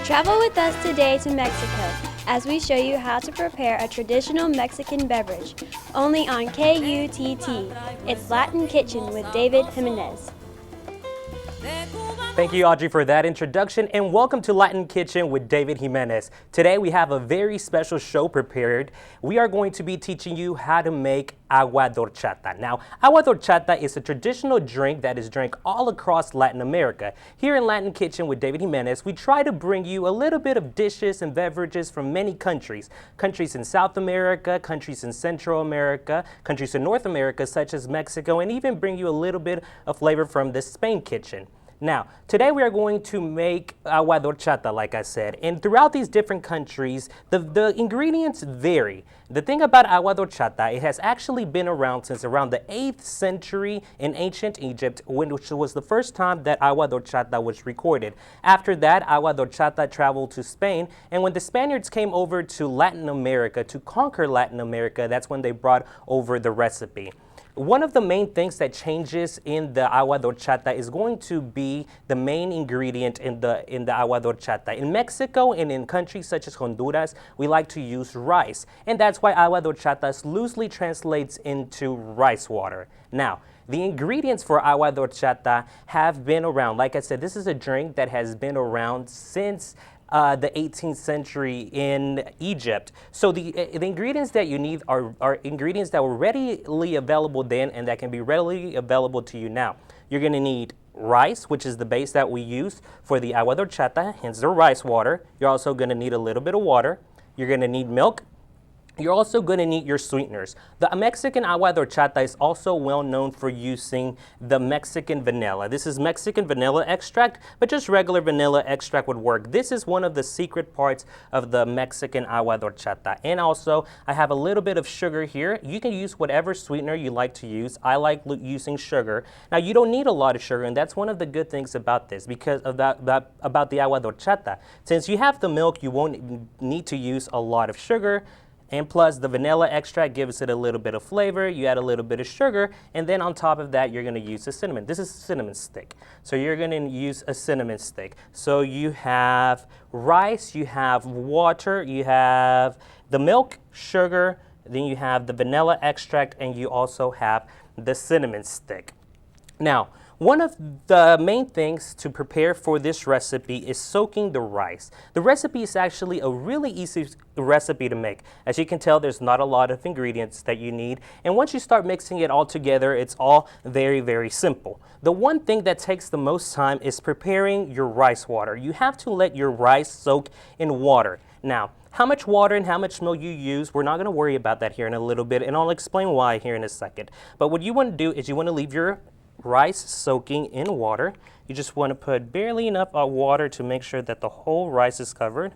Travel with us today to Mexico as we show you how to prepare a traditional Mexican beverage, only on KUTT. It's Latin Kitchen with David Jimenez. Thank you, Audrey, for that introduction, and welcome to Latin Kitchen with David Jimenez. Today we have a very special show prepared. We are going to be teaching you how to make agua de horchata. Now, agua de horchata is a traditional drink that is drank all across Latin America. Here in Latin Kitchen with David Jimenez, we try to bring you a little bit of dishes and beverages from many countries. Countries in South America, countries in Central America, countries in North America, such as Mexico, and even bring you a little bit of flavor from the Spain kitchen. Now, today we are going to make agua de horchata, like I said, and throughout these different countries, the ingredients vary. The thing about agua de horchata, it has actually been around since around the 8th century in ancient Egypt, which was the first time that agua de horchata was recorded. After that, agua de horchata traveled to Spain, and when the Spaniards came over to Latin America to conquer Latin America, that's when they brought over the recipe. One of the main things that changes in the agua de horchata is going to be the main ingredient in the agua de horchata. In Mexico and in countries such as Honduras, we like to use rice, and that's why agua de horchata loosely translates into rice water. Now, the ingredients for agua de horchata have been around. Like I said, this is a drink that has been around since the 18th century in Egypt. So the ingredients that you need are ingredients that were readily available then and that can be readily available to you now. You're going to need rice, which is the base that we use for the agua de horchata, hence the rice water. You're also going to need a little bit of water. You're going to need milk. You're also going to need your sweeteners. The Mexican agua de horchata is also well known for using the Mexican vanilla. This is Mexican vanilla extract, but just regular vanilla extract would work. This is one of the secret parts of the Mexican agua de horchata. And also, I have a little bit of sugar here. You can use whatever sweetener you like to use. I like using sugar. Now, you don't need a lot of sugar, and that's one of the good things about this, because of about the agua de horchata. Since you have the milk, you won't need to use a lot of sugar. And plus, the vanilla extract gives it a little bit of flavor. You add a little bit of sugar, and then on top of that, you're going to use a cinnamon. This is a cinnamon stick. So you're going to use a cinnamon stick. So you have rice, you have water, you have the milk, sugar, then you have the vanilla extract, and you also have the cinnamon stick. Now, one of the main things to prepare for this recipe is soaking the rice. The recipe is actually a really easy recipe to make. As you can tell, there's not a lot of ingredients that you need. And once you start mixing it all together, it's all very, very simple. The one thing that takes the most time is preparing your rice water. You have to let your rice soak in water. Now, how much water and how much milk you use, we're not going to worry about that here in a little bit, and I'll explain why here in a second. But what you want to do is you want to leave your rice soaking in water. You just want to put barely enough water to make sure that the whole rice is covered.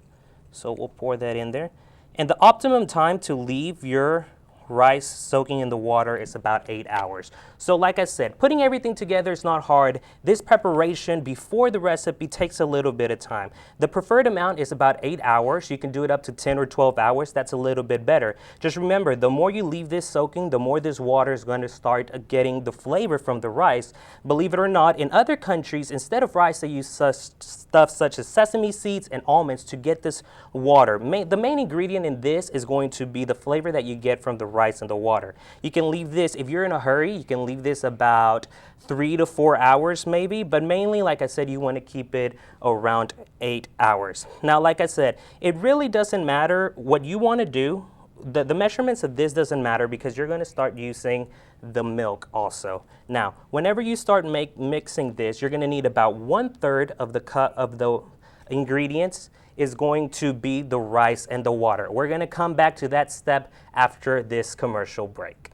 So we'll pour that in there. And the optimum time to leave your rice soaking in the water is about 8 hours. So like I said, putting everything together is not hard. This preparation before the recipe takes a little bit of time. The preferred amount is about 8 hours. You can do it up to 10 or 12 hours. That's a little bit better. Just remember, the more you leave this soaking, the more this water is going to start getting the flavor from the rice. Believe it or not, in other countries, instead of rice, they use stuff such as sesame seeds and almonds to get this water. The main ingredient in this is going to be the flavor that you get from the rice and the water. You can leave this, if you're in a hurry, you can leave this about 3 to 4 hours maybe, but mainly, like I said, you want to keep it around 8 hours. Now, like I said, it really doesn't matter what you want to do. The measurements of this doesn't matter because you're going to start using the milk also. Now, whenever you start mixing this, you're going to need about 1/3 of the cup of the ingredients is going to be the rice and the water. We're going to come back to that step after this commercial break.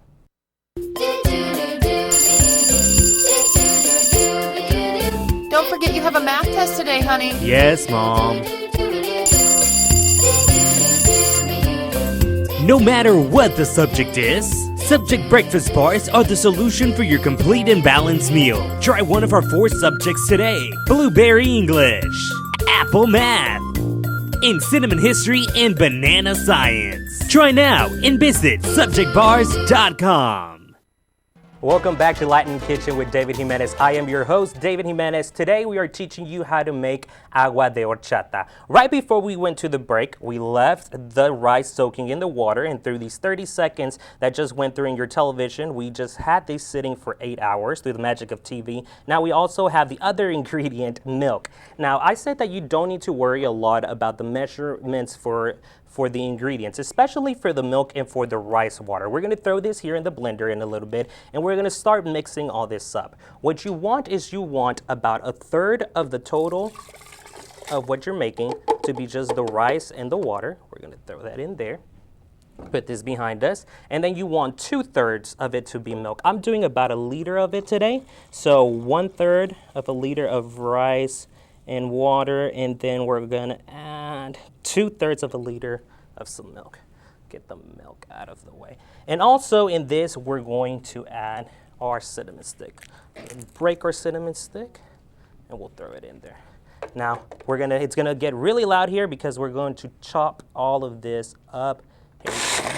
Don't forget you have a math test today, honey. Yes, Mom. No matter what the subject is, Subject Breakfast Bars are the solution for your complete and balanced meal. Try one of our 4 subjects today: Blueberry English, Apple Math, in Cinnamon History, and Banana Science. Try now and visit subjectbars.com. Welcome back to Latin Kitchen with David Jimenez. I am your host, David Jimenez. Today we are teaching you how to make agua de horchata. Right before we went to the break, we left the rice soaking in the water, and through these 30 seconds that just went through in your television, we just had this sitting for 8 hours through the magic of TV. Now we also have the other ingredient, milk. Now I said that you don't need to worry a lot about the measurements for the ingredients, especially for the milk and for the rice water. We're gonna throw this here in the blender in a little bit, and we're gonna start mixing all this up. What you want is about a third of the total of what you're making to be just the rice and the water. We're gonna throw that in there. Put this behind us, and then you want 2/3 of it to be milk. I'm doing about a liter of it today, so 1/3 of a liter of rice and water, and then we're gonna add 2/3 of a liter of some milk. Get the milk out of the way. And also in this, we're going to add our cinnamon stick. Break our cinnamon stick, and we'll throw it in there. Now, it's gonna get really loud here because we're going to chop all of this up. Here we go.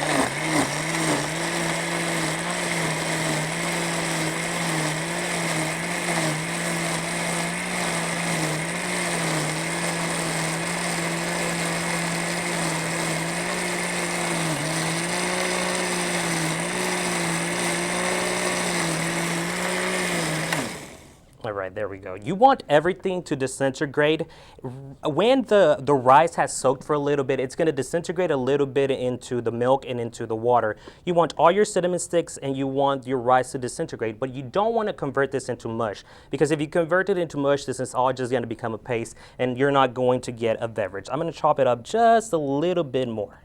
All right, there we go. You want everything to disintegrate. When the rice has soaked for a little bit, it's gonna disintegrate a little bit into the milk and into the water. You want all your cinnamon sticks and you want your rice to disintegrate, but you don't wanna convert this into mush, because if you convert it into mush, this is all just gonna become a paste and you're not going to get a beverage. I'm gonna chop it up just a little bit more.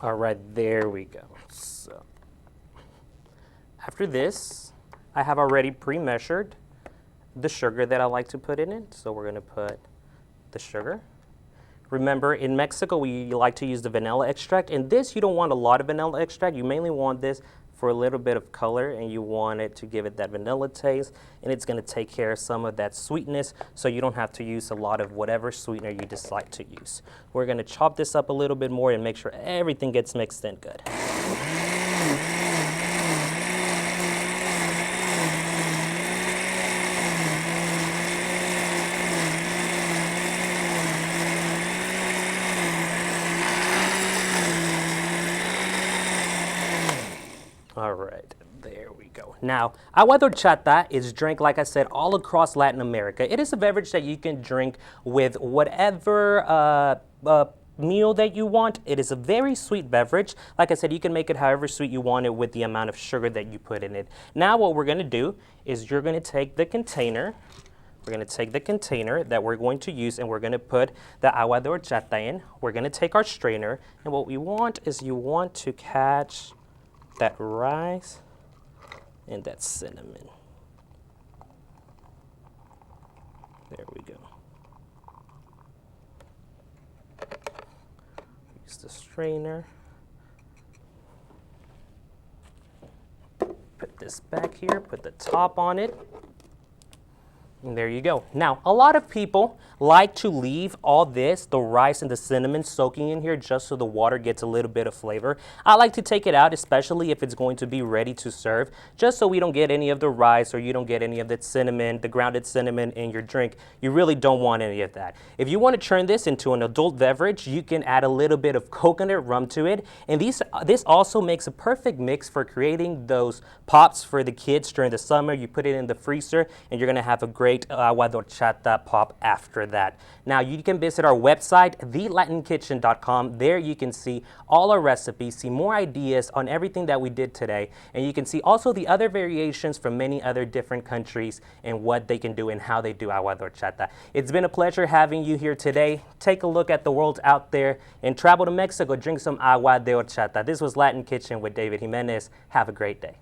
All right, there we go. So after this, I have already pre-measured the sugar that I like to put in it. So we're gonna put the sugar. Remember, in Mexico, we like to use the vanilla extract. In this, you don't want a lot of vanilla extract. You mainly want this for a little bit of color, and you want it to give it that vanilla taste, and it's gonna take care of some of that sweetness, so you don't have to use a lot of whatever sweetener you decide to use. We're gonna chop this up a little bit more and make sure everything gets mixed in good. All right, there we go. Now, agua de horchata is drank, like I said, all across Latin America. It is a beverage that you can drink with whatever meal that you want. It is a very sweet beverage. Like I said, you can make it however sweet you want it with the amount of sugar that you put in it. Now what we're gonna do is you're gonna take the container. We're gonna take the container that we're going to use, and we're gonna put the agua de horchata in. We're gonna take our strainer, and what we want is you want to catch that rice and that cinnamon. There we go. Use the strainer. Put this back here, put the top on it. And there you go. Now, a lot of people like to leave all this, the rice and the cinnamon, soaking in here just so the water gets a little bit of flavor. I like to take it out, especially if it's going to be ready to serve, just so we don't get any of the rice or you don't get any of the cinnamon, the grounded cinnamon in your drink. You really don't want any of that. If you want to turn this into an adult beverage, you can add a little bit of coconut rum to it. And this also makes a perfect mix for creating those pops for the kids during the summer. You put it in the freezer and you're going to have a great agua de horchata pop after that. Now you can visit our website, thelatinkitchen.com. There you can see all our recipes, see more ideas on everything that we did today, and you can see also the other variations from many other different countries and what they can do and how they do agua de horchata. It's been a pleasure having you here today. Take a look at the world out there and travel to Mexico, drink some agua de horchata. This was Latin Kitchen with David Jimenez. Have a great day.